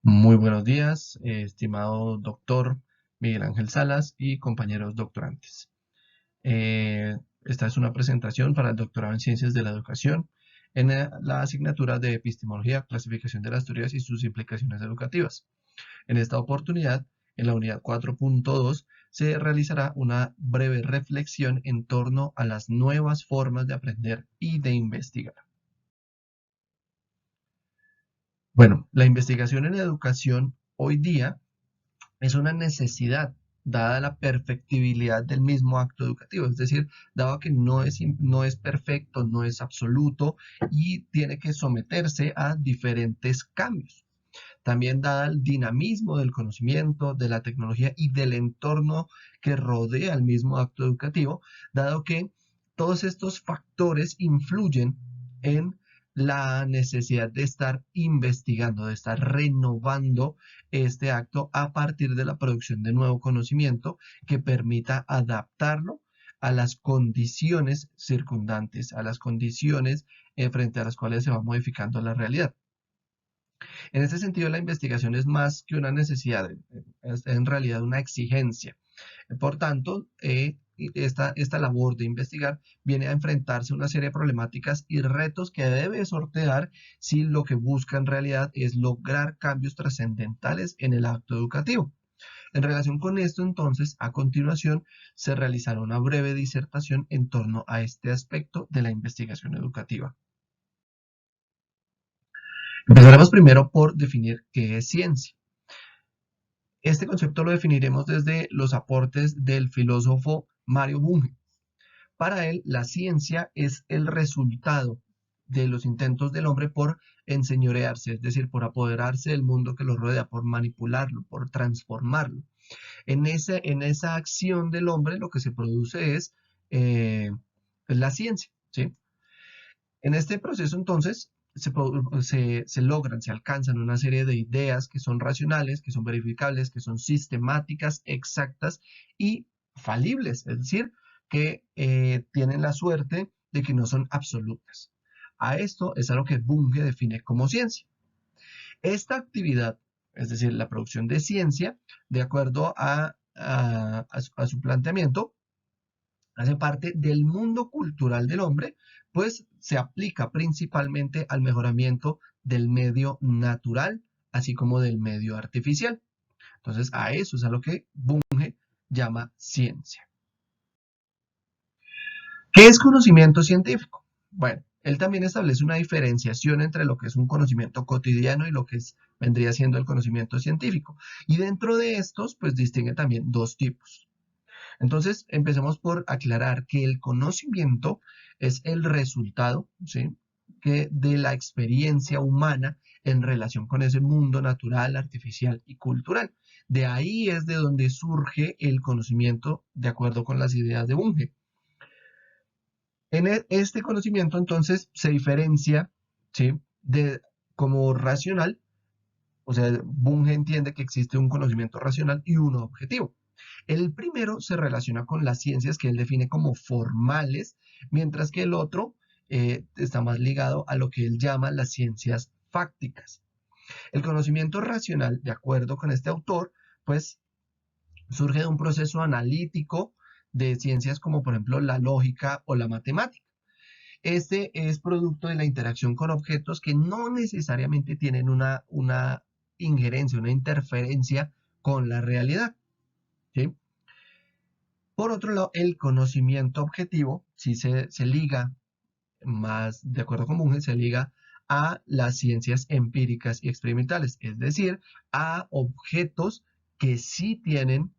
Muy buenos días, estimado doctor Miguel Ángel Salas y compañeros doctorantes. Esta es una presentación para el doctorado en Ciencias de la Educación en la asignatura de Epistemología, Clasificación de las Teorías y sus implicaciones educativas. En esta oportunidad, en la unidad 4.2, se realizará una breve reflexión en torno a las nuevas formas de aprender y de investigar. Bueno, la investigación en educación hoy día es una necesidad dada la perfectibilidad del mismo acto educativo, es decir, dado que no es perfecto, no es absoluto y tiene que someterse a diferentes cambios. También dada el dinamismo del conocimiento, de la tecnología y del entorno que rodea el mismo acto educativo, dado que todos estos factores influyen en la necesidad de estar investigando, de estar renovando este acto a partir de la producción de nuevo conocimiento que permita adaptarlo a las condiciones circundantes, a las condiciones frente a las cuales se va modificando la realidad. En este sentido, la investigación es más que una necesidad, es en realidad una exigencia. Por tanto, esta labor de investigar viene a enfrentarse a una serie de problemáticas y retos que debe sortear si lo que busca en realidad es lograr cambios trascendentales en el acto educativo. En relación con esto, entonces, a continuación, se realizará una breve disertación en torno a este aspecto de la investigación educativa. Empezaremos primero por definir qué es ciencia. Este concepto lo definiremos desde los aportes del filósofo Mario Bunge. Para él, la ciencia es el resultado de los intentos del hombre por enseñorearse, es decir, por apoderarse del mundo que lo rodea, por manipularlo, por transformarlo. En esa acción del hombre lo que se produce es la ciencia, ¿sí? En este proceso, entonces, se logran, se alcanzan una serie de ideas que son racionales, que son verificables, que son sistemáticas, exactas y falibles, es decir, que tienen la suerte de que no son absolutas. A esto es a lo que Bunge define como ciencia. Esta actividad, es decir, la producción de ciencia, de acuerdo a su planteamiento, hace parte del mundo cultural del hombre, pues se aplica principalmente al mejoramiento del medio natural, así como del medio artificial. Entonces, a eso es a lo que Bunge llama ciencia. ¿Qué es conocimiento científico? Bueno, él también establece una diferenciación entre lo que es un conocimiento cotidiano y lo que vendría siendo el conocimiento científico. Y dentro de estos, pues distingue también dos tipos. Entonces, empecemos por aclarar que el conocimiento es el resultado, ¿sí?, de la experiencia humana en relación con ese mundo natural, artificial y cultural. De ahí es de donde surge el conocimiento de acuerdo con las ideas de Bunge. Este conocimiento entonces se diferencia, ¿sí?, como racional, o sea, Bunge entiende que existe un conocimiento racional y uno objetivo. El primero se relaciona con las ciencias que él define como formales, mientras que el otro está más ligado a lo que él llama las ciencias fácticas. El conocimiento racional, de acuerdo con este autor, pues surge de un proceso analítico de ciencias como por ejemplo la lógica o la matemática. Este es producto de la interacción con objetos que no necesariamente tienen una injerencia, una interferencia con la realidad, ¿sí? Por otro lado, el conocimiento objetivo sí se liga más, de acuerdo con Bunge, se liga a las ciencias empíricas y experimentales, es decir, a objetos que sí tienen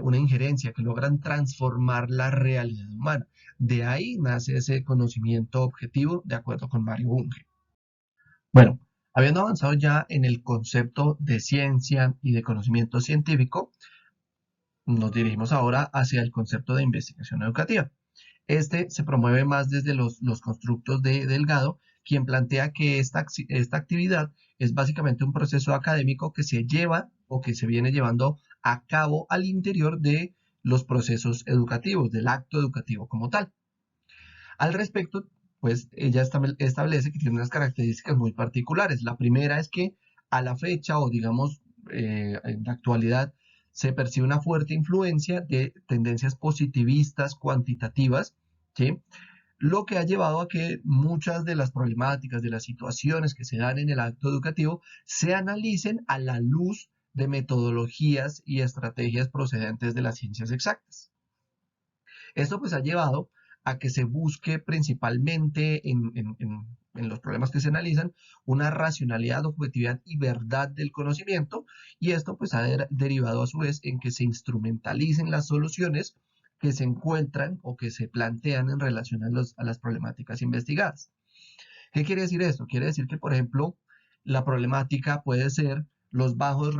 una injerencia, que logran transformar la realidad humana. De ahí nace ese conocimiento objetivo, de acuerdo con Mario Bunge. Bueno, habiendo avanzado ya en el concepto de ciencia y de conocimiento científico, nos dirigimos ahora hacia el concepto de investigación educativa. Este se promueve más desde los constructos de Delgado, quien plantea que esta actividad es básicamente un proceso académico que se lleva o que se viene llevando a cabo al interior de los procesos educativos, del acto educativo como tal. Al respecto, pues ella establece que tiene unas características muy particulares. La primera es que a la fecha o digamos en la actualidad se percibe una fuerte influencia de tendencias positivistas cuantitativas, ¿sí? Lo que ha llevado a que muchas de las problemáticas, de las situaciones que se dan en el acto educativo, se analicen a la luz de metodologías y estrategias procedentes de las ciencias exactas. Esto pues ha llevado a que se busque principalmente en los problemas que se analizan una racionalidad, objetividad y verdad del conocimiento, y esto pues ha derivado a su vez en que se instrumentalicen las soluciones que se encuentran o que se plantean en relación a las problemáticas investigadas. ¿Qué quiere decir esto? Quiere decir que, por ejemplo, la problemática puede ser los bajos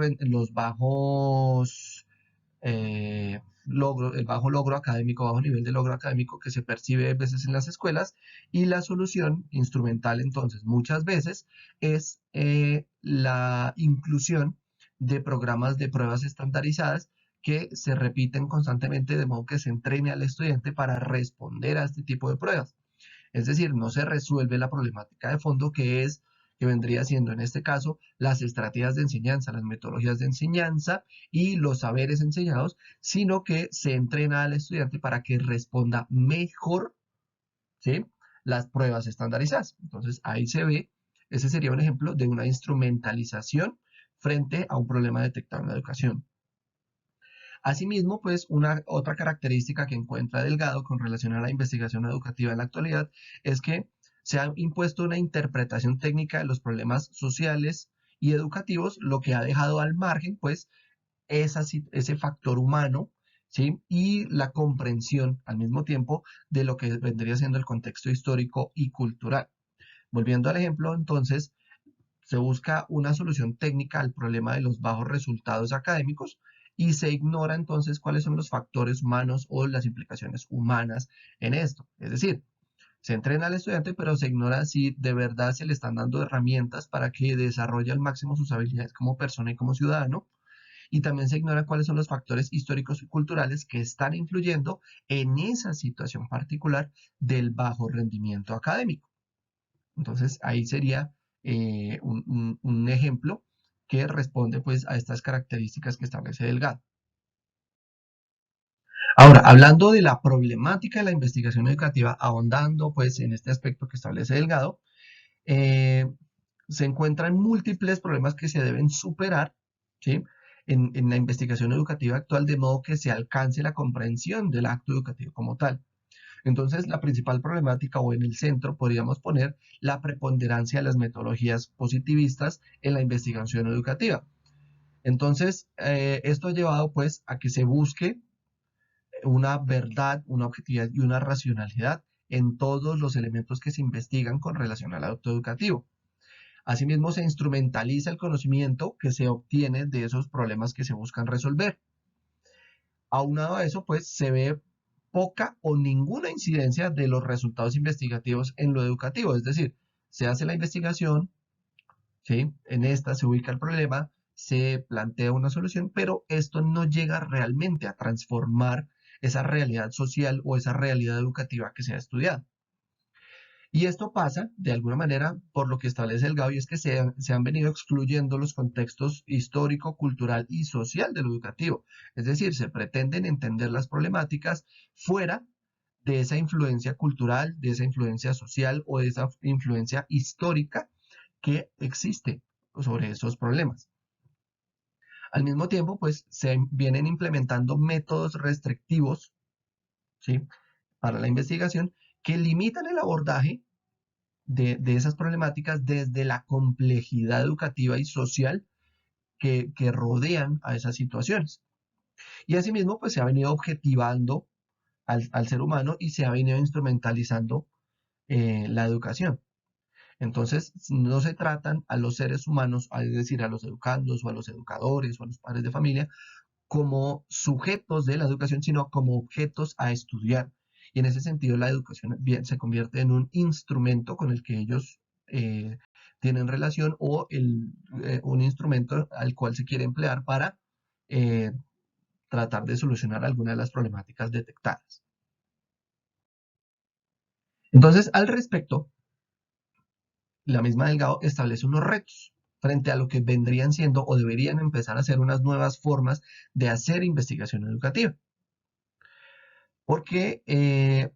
el bajo logro académico, bajo nivel de logro académico que se percibe a veces en las escuelas, y la solución instrumental entonces muchas veces es la inclusión de programas de pruebas estandarizadas que se repiten constantemente de modo que se entrene al estudiante para responder a este tipo de pruebas. Es decir, no se resuelve la problemática de fondo que vendría siendo en este caso las estrategias de enseñanza, las metodologías de enseñanza y los saberes enseñados, sino que se entrena al estudiante para que responda mejor, ¿sí?, las pruebas estandarizadas. Entonces ahí se ve, ese sería un ejemplo de una instrumentalización frente a un problema detectado en la educación. Asimismo, pues una otra característica que encuentra Delgado con relación a la investigación educativa en la actualidad es que se ha impuesto una interpretación técnica de los problemas sociales y educativos, lo que ha dejado al margen, pues, ese factor humano, ¿sí? Y la comprensión al mismo tiempo de lo que vendría siendo el contexto histórico y cultural. Volviendo al ejemplo, entonces, se busca una solución técnica al problema de los bajos resultados académicos y se ignora entonces cuáles son los factores humanos o las implicaciones humanas en esto. Es decir, se entrena al estudiante, pero se ignora si de verdad se le están dando herramientas para que desarrolle al máximo sus habilidades como persona y como ciudadano. Y también se ignora cuáles son los factores históricos y culturales que están influyendo en esa situación particular del bajo rendimiento académico. Entonces, ahí sería un ejemplo que responde pues a estas características que establece Delgado. Ahora, hablando de la problemática de la investigación educativa, ahondando pues en este aspecto que establece Delgado, eh, se encuentran múltiples problemas que se deben superar, ¿sí?, en la investigación educativa actual, de modo que se alcance la comprensión del acto educativo como tal. Entonces, la principal problemática o en el centro podríamos poner la preponderancia de las metodologías positivistas en la investigación educativa. Entonces, esto ha llevado pues a que se busque una verdad, una objetividad y una racionalidad en todos los elementos que se investigan con relación al acto educativo. Asimismo, se instrumentaliza el conocimiento que se obtiene de esos problemas que se buscan resolver. Aunado a eso, pues se ve poca o ninguna incidencia de los resultados investigativos en lo educativo. Es decir, se hace la investigación, ¿sí?, en esta se ubica el problema, se plantea una solución, pero esto no llega realmente a transformar esa realidad social o esa realidad educativa que se ha estudiado. Y esto pasa, de alguna manera, por lo que establece el GAO, y es que se han venido excluyendo los contextos histórico, cultural y social de lo educativo. Es decir, se pretenden entender las problemáticas fuera de esa influencia cultural, de esa influencia social o de esa influencia histórica que existe sobre esos problemas. Al mismo tiempo, pues se vienen implementando métodos restrictivos, ¿sí?, para la investigación que limitan el abordaje de esas problemáticas desde la complejidad educativa y social que rodean a esas situaciones. Y asimismo, pues se ha venido objetivando al ser humano y se ha venido instrumentalizando la educación. Entonces, no se tratan a los seres humanos, es decir, a los educandos o a los educadores o a los padres de familia, como sujetos de la educación, sino como objetos a estudiar. Y en ese sentido, la educación bien, se convierte en un instrumento con el que ellos eh, tienen relación o un instrumento al cual se quiere emplear para eh, tratar de solucionar alguna de las problemáticas detectadas. Entonces, al respecto, la misma Delgado establece unos retos. frente a lo que vendrían siendo o deberían empezar a ser unas nuevas formas de hacer investigación educativa. Porque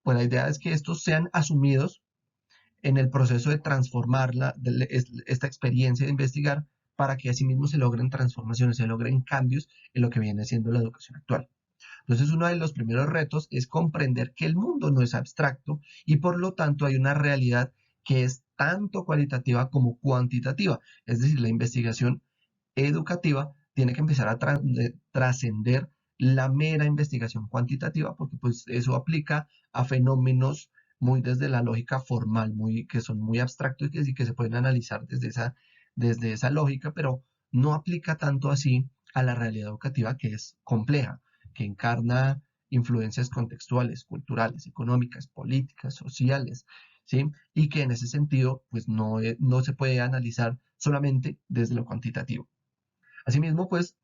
pues la idea es que estos sean asumidos en el proceso de transformar esta experiencia de investigar para que asimismo se logren transformaciones, se logren cambios en lo que viene siendo la educación actual. Entonces, uno de los primeros retos es comprender que el mundo no es abstracto y por lo tanto hay una realidad que es tanto cualitativa como cuantitativa. Es decir, la investigación educativa tiene que empezar a trascender la mera investigación cuantitativa, porque pues eso aplica a fenómenos muy desde la lógica formal, que son muy abstractos y que se pueden analizar desde esa lógica, pero no aplica tanto así a la realidad educativa, que es compleja, que encarna influencias contextuales, culturales, económicas, políticas, sociales, ¿sí? Y que en ese sentido, pues no se puede analizar solamente desde lo cuantitativo. Asimismo, pues,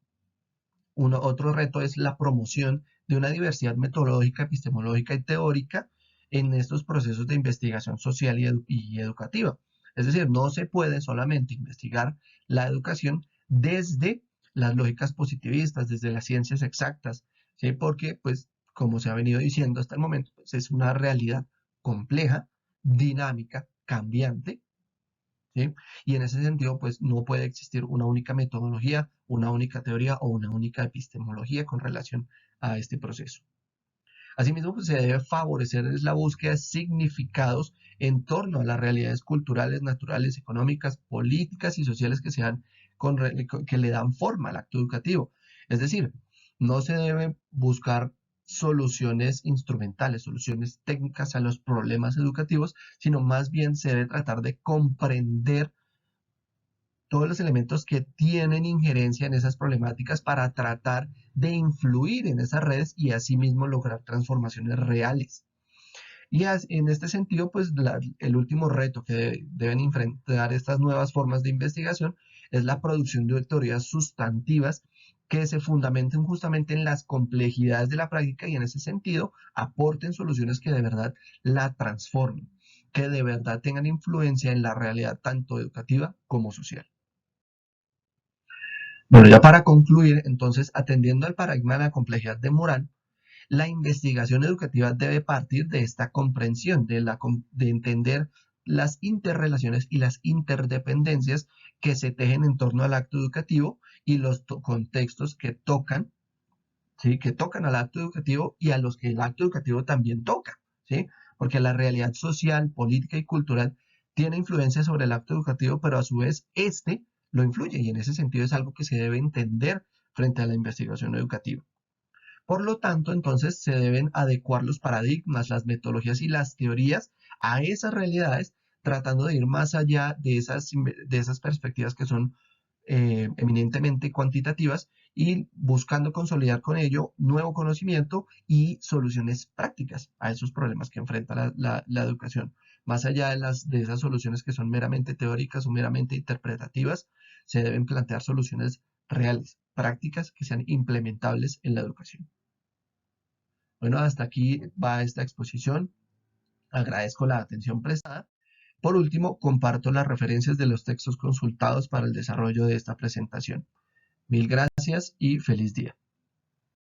otro reto es la promoción de una diversidad metodológica, epistemológica y teórica en estos procesos de investigación social y educativa. Es decir, no se puede solamente investigar la educación desde las lógicas positivistas, desde las ciencias exactas, ¿sí? Porque, pues, como se ha venido diciendo hasta el momento, pues, es una realidad compleja, dinámica, cambiante, ¿sí? Y en ese sentido, pues no puede existir una única metodología, una única teoría o una única epistemología con relación a este proceso. Asimismo, pues, se debe favorecer la búsqueda de significados en torno a las realidades culturales, naturales, económicas, políticas y sociales que le dan forma al acto educativo. Es decir, no se debe buscar soluciones instrumentales, soluciones técnicas a los problemas educativos, sino más bien se debe tratar de comprender todos los elementos que tienen injerencia en esas problemáticas para tratar de influir en esas redes y asimismo lograr transformaciones reales. Y en este sentido, pues el último reto que deben enfrentar estas nuevas formas de investigación es la producción de teorías sustantivas que se fundamenten justamente en las complejidades de la práctica y en ese sentido aporten soluciones que de verdad la transformen, que de verdad tengan influencia en la realidad tanto educativa como social. Bueno, ya para concluir, entonces, atendiendo al paradigma de la complejidad de Moral, la investigación educativa debe partir de esta comprensión, de entender las interrelaciones y las interdependencias que se tejen en torno al acto educativo y los contextos que tocan, ¿sí? Que tocan al acto educativo y a los que el acto educativo también toca, ¿sí? Porque la realidad social, política y cultural tiene influencia sobre el acto educativo, pero a su vez este lo influye y en ese sentido es algo que se debe entender frente a la investigación educativa. Por lo tanto, entonces se deben adecuar los paradigmas, las metodologías y las teorías a esas realidades, tratando de ir más allá de esas perspectivas que son eminentemente cuantitativas y buscando consolidar con ello nuevo conocimiento y soluciones prácticas a esos problemas que enfrenta la educación. Más allá de esas soluciones que son meramente teóricas o meramente interpretativas, se deben plantear soluciones reales, prácticas, que sean implementables en la educación. Bueno, hasta aquí va esta exposición. Agradezco la atención prestada. Por último, comparto las referencias de los textos consultados para el desarrollo de esta presentación. Mil gracias y feliz día.